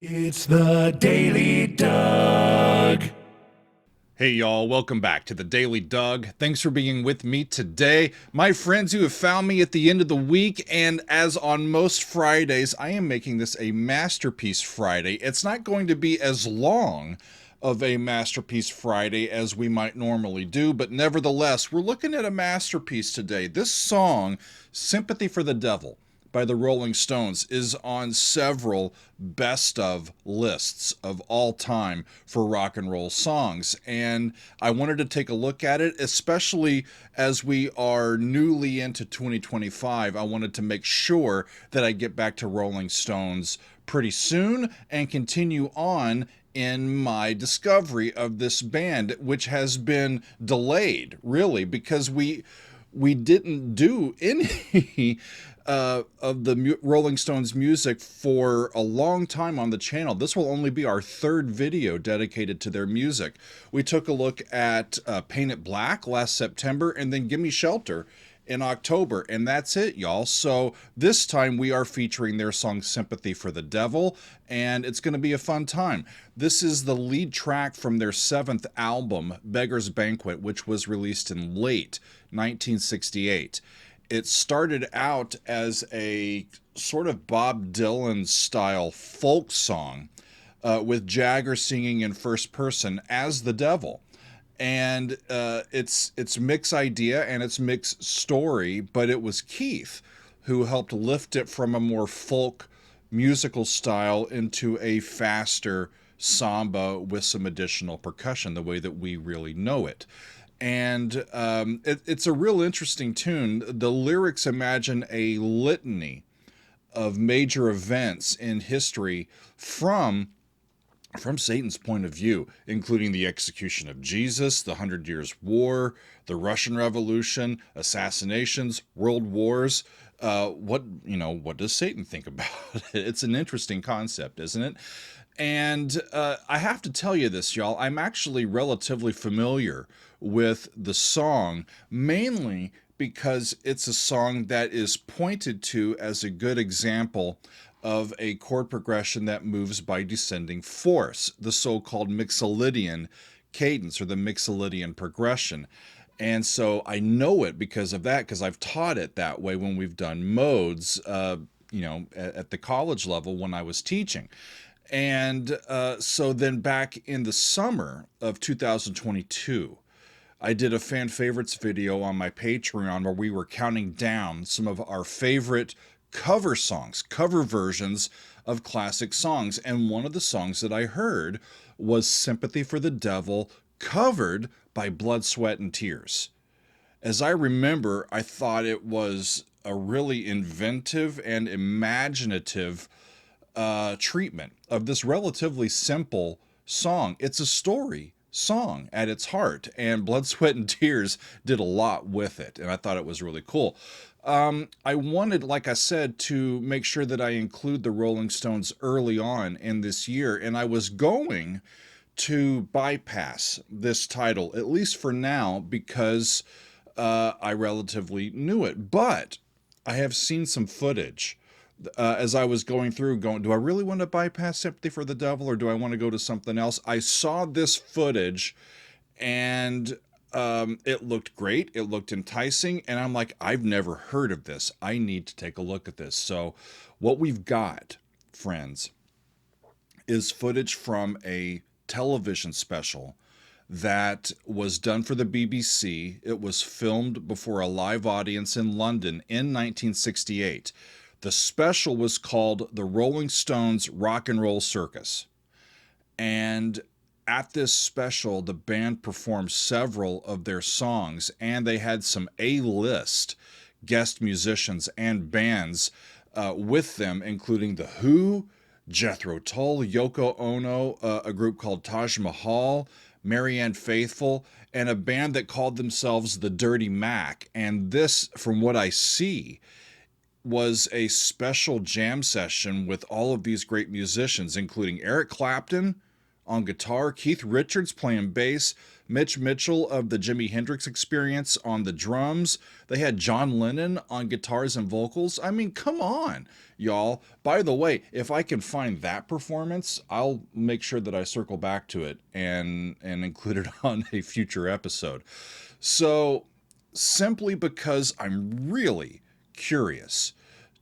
It's the Daily Doug. Hey y'all, welcome back to the Daily Doug. Thanks for being with me today. My friends who have found me at the end of the week, and as on most Fridays, I am making this a Masterpiece Friday. It's not going to be as long of a Masterpiece Friday as we might normally do, but nevertheless, we're looking at a masterpiece today. This song, Sympathy for the Devil, by the Rolling Stones, is on several best of lists of all time for rock and roll songs. And I wanted to take a look at it, especially as we are newly into 2025. I wanted to make sure that I get back to Rolling Stones pretty soon and continue on in my discovery of this band, which has been delayed, really, because we didn't do any of the Rolling Stones music for a long time on the channel. This will only be our third video dedicated to their music. We took a look at Paint It Black last September, and then Gimme Shelter in October, and that's it, y'all. So this time we are featuring their song Sympathy for the Devil, and it's going to be a fun time. This is the lead track from their seventh album, Beggar's Banquet, which was released in late 1968. It started out as a sort of Bob Dylan style folk song with Jagger singing in first person as the devil. And it's Mick's idea and it's Mick's story, but it was Keith who helped lift it from a more folk musical style into a faster samba with some additional percussion, the way that we really know it. And it's a real interesting tune. The lyrics imagine a litany of major events in history from Satan's point of view, including the execution of Jesus, the Hundred Years' War, the Russian Revolution, assassinations, world wars. What does Satan think about it? It's an interesting concept, isn't it? And I have to tell you this, y'all. I'm actually relatively familiar with the song, mainly because it's a song that is pointed to as a good example of a chord progression that moves by descending fourths, the so-called Mixolydian cadence or the Mixolydian progression. And so I know it because of that, because I've taught it that way when we've done modes, at the college level when I was teaching. And so then back in the summer of 2022, I did a fan favorites video on my Patreon where we were counting down some of our favorite cover songs, cover versions of classic songs. And one of the songs that I heard was Sympathy for the Devil, covered by Blood, Sweat, and Tears. As I remember, I thought it was a really inventive and imaginative treatment of this relatively simple song. It's a story song at its heart, and Blood, Sweat, and Tears did a lot with it, and I thought it was really cool. I wanted, like I said, to make sure that I include the Rolling Stones early on in this year, and I was going to bypass this title, at least for now, because I relatively knew it. But I have seen some footage as I was going through, do I really want to bypass Sympathy for the Devil or do I want to go to something else? I saw this footage and it looked great. It looked enticing. And I'm like, I've never heard of this. I need to take a look at this. So what we've got, friends, is footage from a television special that was done for the BBC. It was filmed before a live audience in London in 1968. The special was called The Rolling Stones Rock and Roll Circus. And at this special, the band performed several of their songs, and they had some A-list guest musicians and bands with them, including The Who, Jethro Tull, Yoko Ono, a group called Taj Mahal, Marianne Faithfull, and a band that called themselves the Dirty Mac. And this, from what I see, was a special jam session with all of these great musicians, including Eric Clapton on guitar, Keith Richards playing bass, Mitch Mitchell of the Jimi Hendrix Experience on the drums. They had John Lennon on guitars and vocals. I mean, come on, y'all. By the way, if I can find that performance, I'll make sure that I circle back to it and include it on a future episode. So, simply because I'm really curious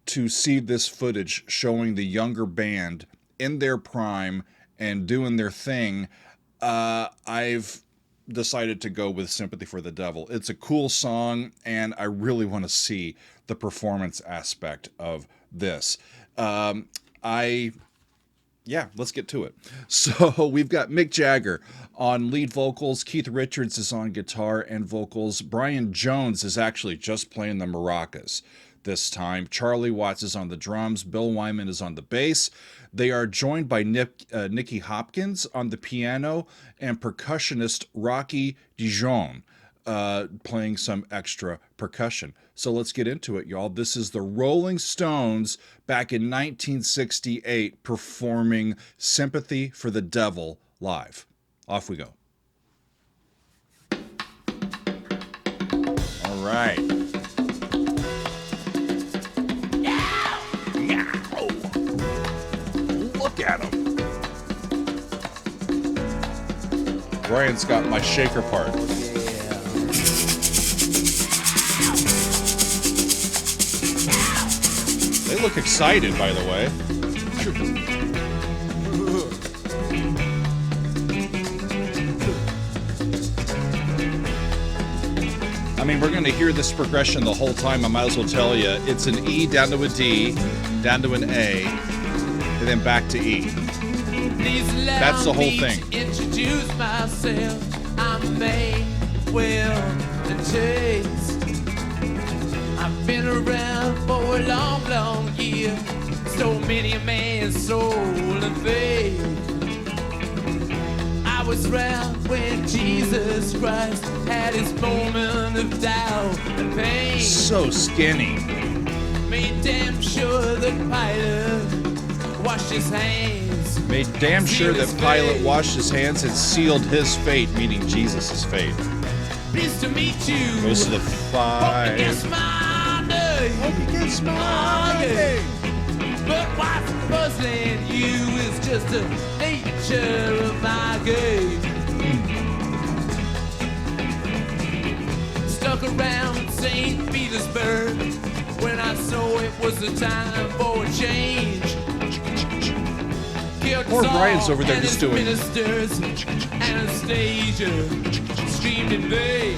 to see this footage showing the younger band in their prime and doing their thing, I've decided to go with Sympathy for the Devil. It's a cool song, and I really want to see the performance aspect of this. Yeah, let's get to it. So we've got Mick Jagger on lead vocals. Keith Richards is on guitar and vocals. Brian Jones is actually just playing the maracas this time. Charlie Watts is on the drums. Bill Wyman is on the bass. They are joined by Nicky Hopkins on the piano and percussionist Rocky Dijon playing some extra percussion. So let's get into it, y'all. This is the Rolling Stones back in 1968 performing Sympathy for the Devil live. Off we go. All right. Look at him. Brian's got my shaker part. They look excited, by the way. I mean, we're going to hear this progression the whole time. I might as well tell you. It's an E down to a D, down to an A, and then back to E. That's the whole thing. Introduce myself. I'm May, Will, and Chase. I've been around for a long, long year. So many a man's soul and faith. I was around when Jesus Christ had his moment of doubt and pain. So skinny. Made damn sure that Pilate washed his hands. Made damn sure that Pilate washed his hands and sealed his fate, meaning Jesus' fate. Pleased to meet you. Goes to the five. Hope you guess my name. Hope you guess my name. But what's puzzling you is just the nature of my game. Stuck around St. Petersburg when I saw it was the time for a change. Poor Brian's over there just doing ministers, Anastasia screamed in vain.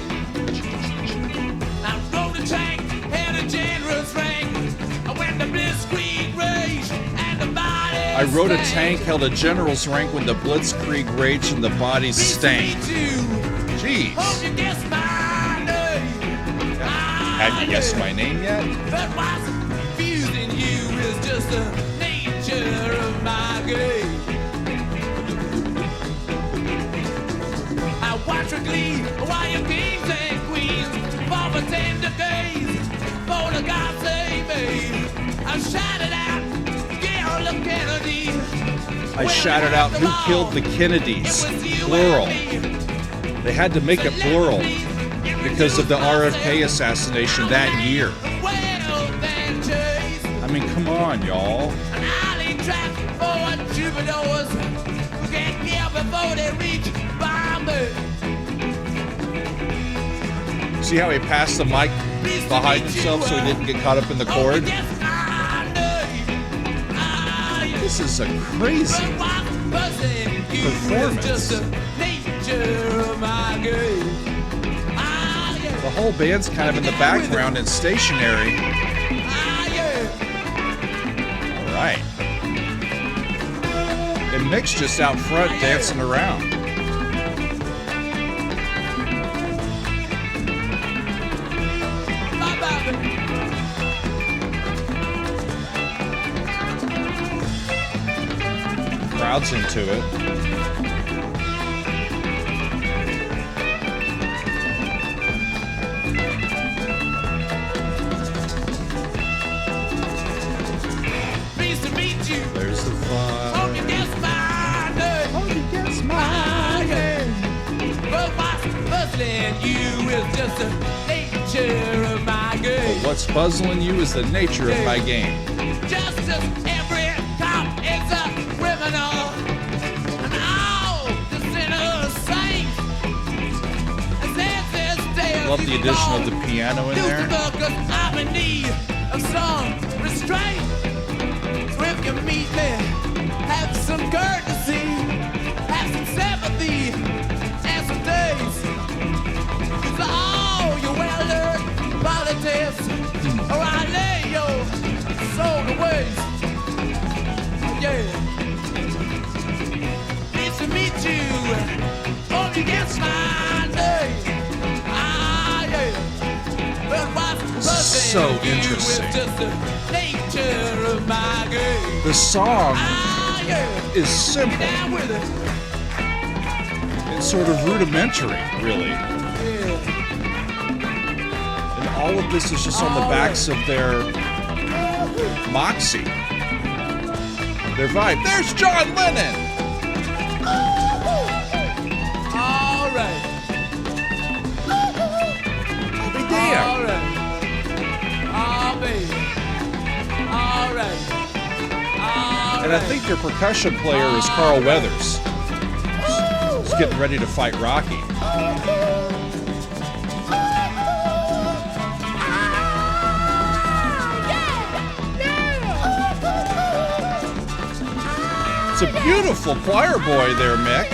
I rode a tank, had a generous rank. I went to Blitzkrieg rage and the body. I rode a tank, held a general's rank when the Blitzkrieg raged and the bodies stank. Jeez. Hope you guess my name. Hadn't you guessed my name yet? But what's confusing you is just the nature of my game. I watch with glee while your kings and queens fall for tender days. For the God save me. I shouted out, Gail of Kennedy. I shouted out, who killed the Kennedys? Plural. They had to make it plural because of the RFK assassination that year. I mean, come on, y'all. See how he passed the mic behind himself so he didn't get caught up in the cord? This is a crazy performance. The whole band's kind of in the background and stationary. All right. And Mick's just out front dancing around. Crowd's into it. There's the fun. Hope you guess my name. Hope you guess just the nature of my game. But what's puzzling you is the nature of my game. Just as every cop is a criminal, and all the sinners saints. And there's this day Love the addition of the piano in there. Because I'm in need of some restraint. So if you meet me, have some courtesy, have some sympathy, and some days. Cause all your well-learned politics, or I lay your soul to waste. Yeah. Nice to meet you. Hope you get my name. Ah, yeah. But what's So interesting. just the nature of my game. The song Ah, yeah. is simple. Down with it. It's sort of rudimentary, really. Yeah. And all of this is just on the backs of their moxie. Their vibe. There's John Lennon! All right. I'll be damned. All right. Oh, baby. All right. All And I think their percussion player is Carl Weathers. He's getting ready to fight Rocky. It's a beautiful choir boy there, Mick.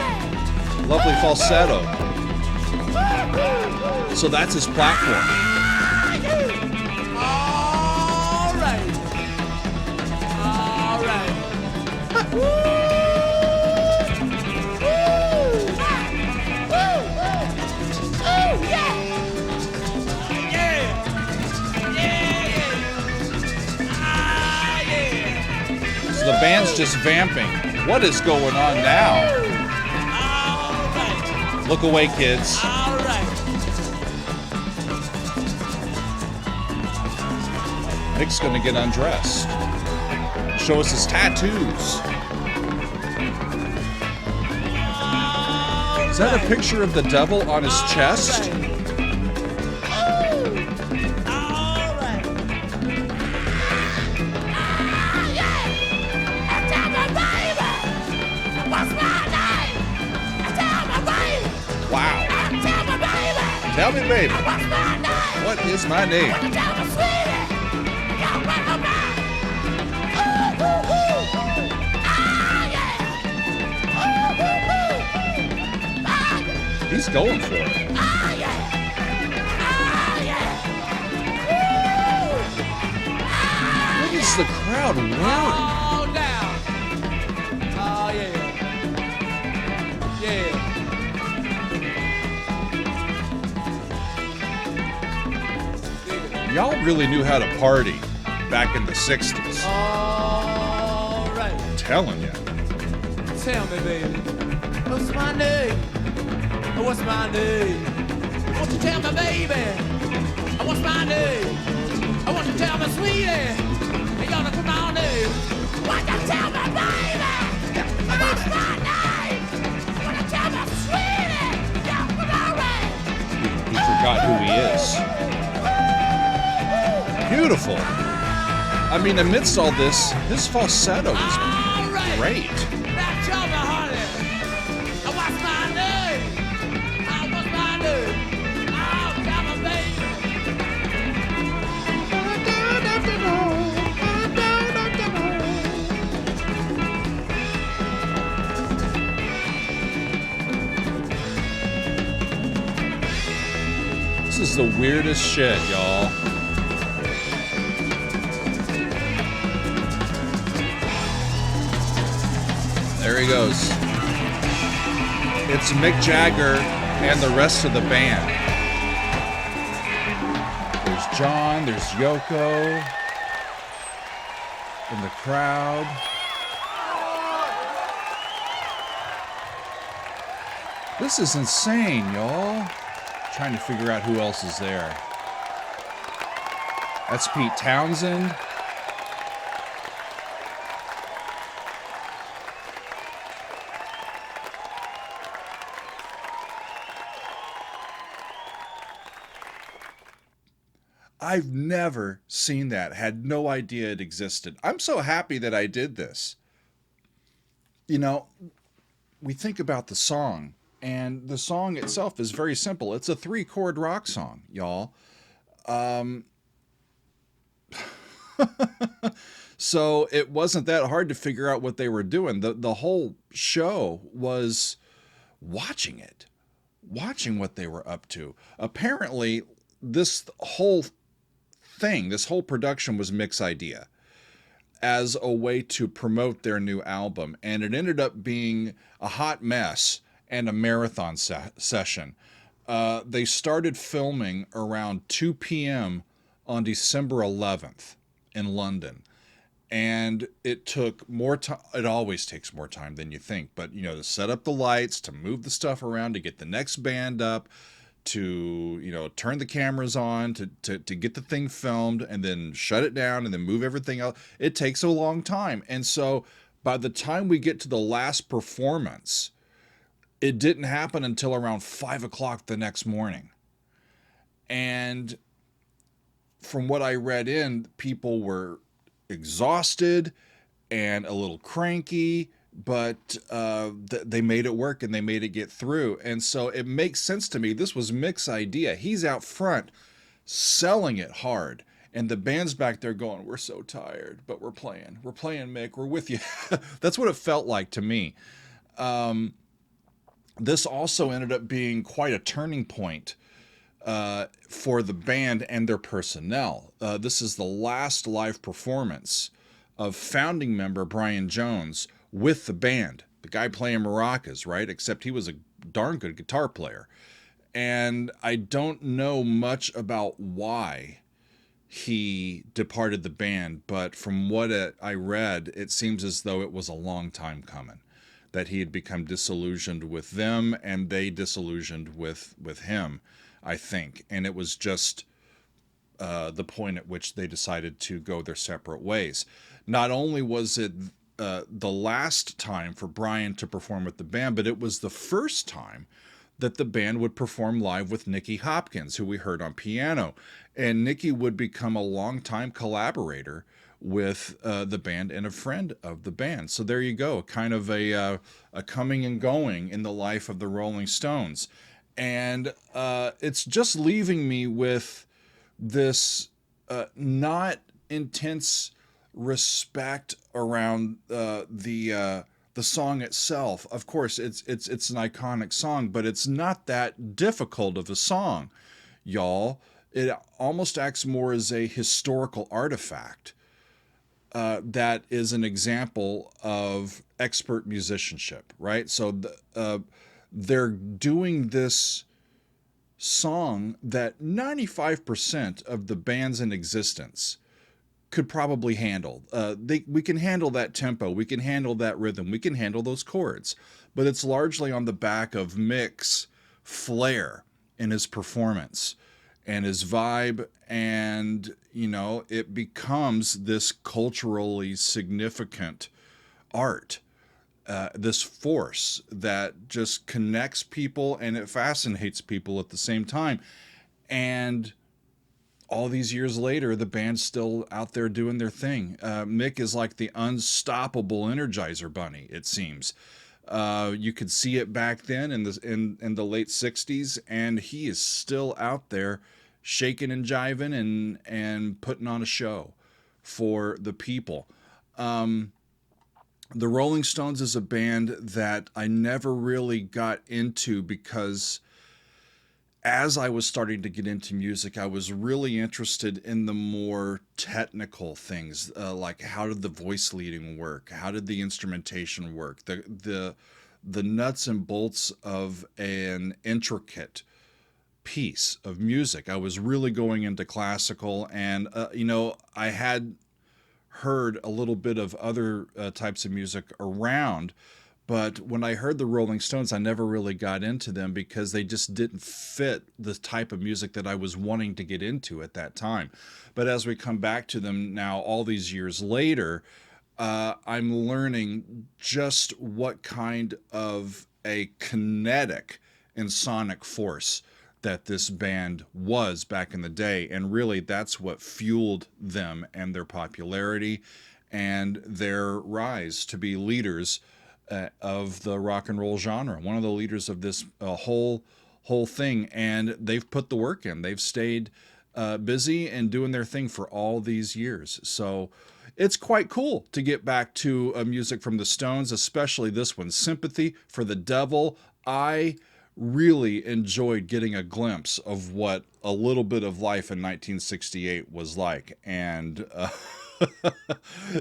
Lovely falsetto. So that's his platform. All right. All right. So the band's just vamping. What is going on now? Look away, kids. All right. Mick's gonna get undressed. Show us his tattoos. Is that a picture of the devil on his chest? Wow. Tell me, baby. What is my name? He's going for it. What is the crowd wearing? All down. Oh, yeah. Yeah. Y'all really knew how to party back in the 60s. All right. I'm telling you. Tell me, baby, what's my name? What's my name? Won't you tell me, baby? What's my name? I want you to tell me, sweetie. You gotta come on in. Won't you tell me, baby? What's my name? Won't you tell me, sweetie? You come on in. He forgot who he is. Beautiful. I mean, amidst all this, his falsetto is All right. great. Now tell me, honey. What's my name? What's my name? Oh, tell me, baby. This is the weirdest shit, y'all. There he goes. It's Mick Jagger and the rest of the band. There's John, there's Yoko in the crowd. This is insane, y'all. Trying to figure out who else is there. That's Pete Townsend. I've never seen that, had no idea it existed. I'm so happy that I did this. You know, we think about the song, and the song itself is very simple. It's a 3-chord rock song, y'all. So it wasn't that hard to figure out what they were doing. The whole show was watching it, watching what they were up to. Apparently, this whole thing, this whole production was Mick's idea as a way to promote their new album. And it ended up being a hot mess and a marathon session. They started filming around 2 p.m. on December 11th in London. And it took more time. It always takes more time than you think. But, you know, to set up the lights, to move the stuff around, to get the next band up, to, you know, turn the cameras on, to get the thing filmed, and then shut it down, and then move everything else. It takes a long time. And so by the time we get to the last performance, it didn't happen until around 5 o'clock the next morning. And from what I read in, people were exhausted and a little cranky, but they made it work and they made it get through. And so it makes sense to me. This was Mick's idea. He's out front selling it hard. And the band's back there going, we're so tired, but we're playing. We're playing, Mick. We're with you. That's what it felt like to me. This also ended up being quite a turning point for the band and their personnel. This is the last live performance of founding member Brian Jones with the band. The guy playing maracas, right? Except he was a darn good guitar player. And I don't know much about why he departed the band, but from what I read, it seems as though it was a long time coming, that he had become disillusioned with them and they disillusioned with him, I think. And it was just the point at which they decided to go their separate ways. Not only was it the last time for Brian to perform with the band, but it was the first time that the band would perform live with Nicky Hopkins, who we heard on piano. And Nicky would become a longtime collaborator with the band and a friend of the band. So there you go, kind of a coming and going in the life of the Rolling Stones. And it's just leaving me with this not intense respect around the song itself. Of course, it's an iconic song, but it's not that difficult of a song, y'all. It almost acts more as a historical artifact that is an example of expert musicianship, right? So they're doing this song that 95% of the bands in existence could probably handle. We can handle that tempo, we can handle that rhythm, we can handle those chords, but it's largely on the back of Mick's flair in his performance and his vibe, and you know, it becomes this culturally significant art, this force that just connects people and it fascinates people at the same time. And all these years later, the band's still out there doing their thing. Mick is like the unstoppable Energizer Bunny, it seems. You could see it back then in the late 60s, and he is still out there shaking and jiving and putting on a show for the people. The Rolling Stones is a band that I never really got into because as I was starting to get into music, I was really interested in the more technical things, like how did the voice leading work? How did the instrumentation work? The nuts and bolts of an intricate piece of music. I was really going into classical, and you know, I had heard a little bit of other types of music around, but when I heard the Rolling Stones, I never really got into them because they just didn't fit the type of music that I was wanting to get into at that time. But as we come back to them now, all these years later, I'm learning just what kind of a kinetic and sonic force that this band was back in the day. And really, that's what fueled them and their popularity and their rise to be leaders of the rock and roll genre, one of the leaders of this whole thing. And they've put the work in. They've stayed busy and doing their thing for all these years. So it's quite cool to get back to music from the Stones, especially this one, Sympathy for the Devil. I really enjoyed getting a glimpse of what a little bit of life in 1968 was like. And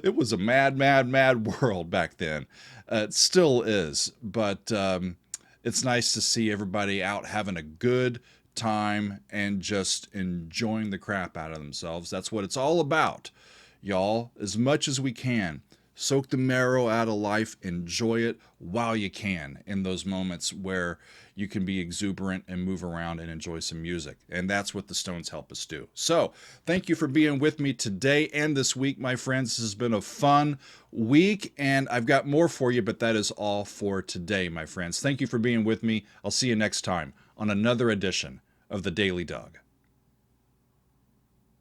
it was a mad, mad, mad world back then. It still is. But it's nice to see everybody out having a good time and just enjoying the crap out of themselves. That's what it's all about, y'all. As much as we can, soak the marrow out of life, enjoy it while you can in those moments where you can be exuberant and move around and enjoy some music. And that's what the Stones help us do. So thank you for being with me today and this week, my friends. This has been a fun week, and I've got more for you, but that is all for today, my friends. Thank you for being with me. I'll see you next time on another edition of the Daily Doug.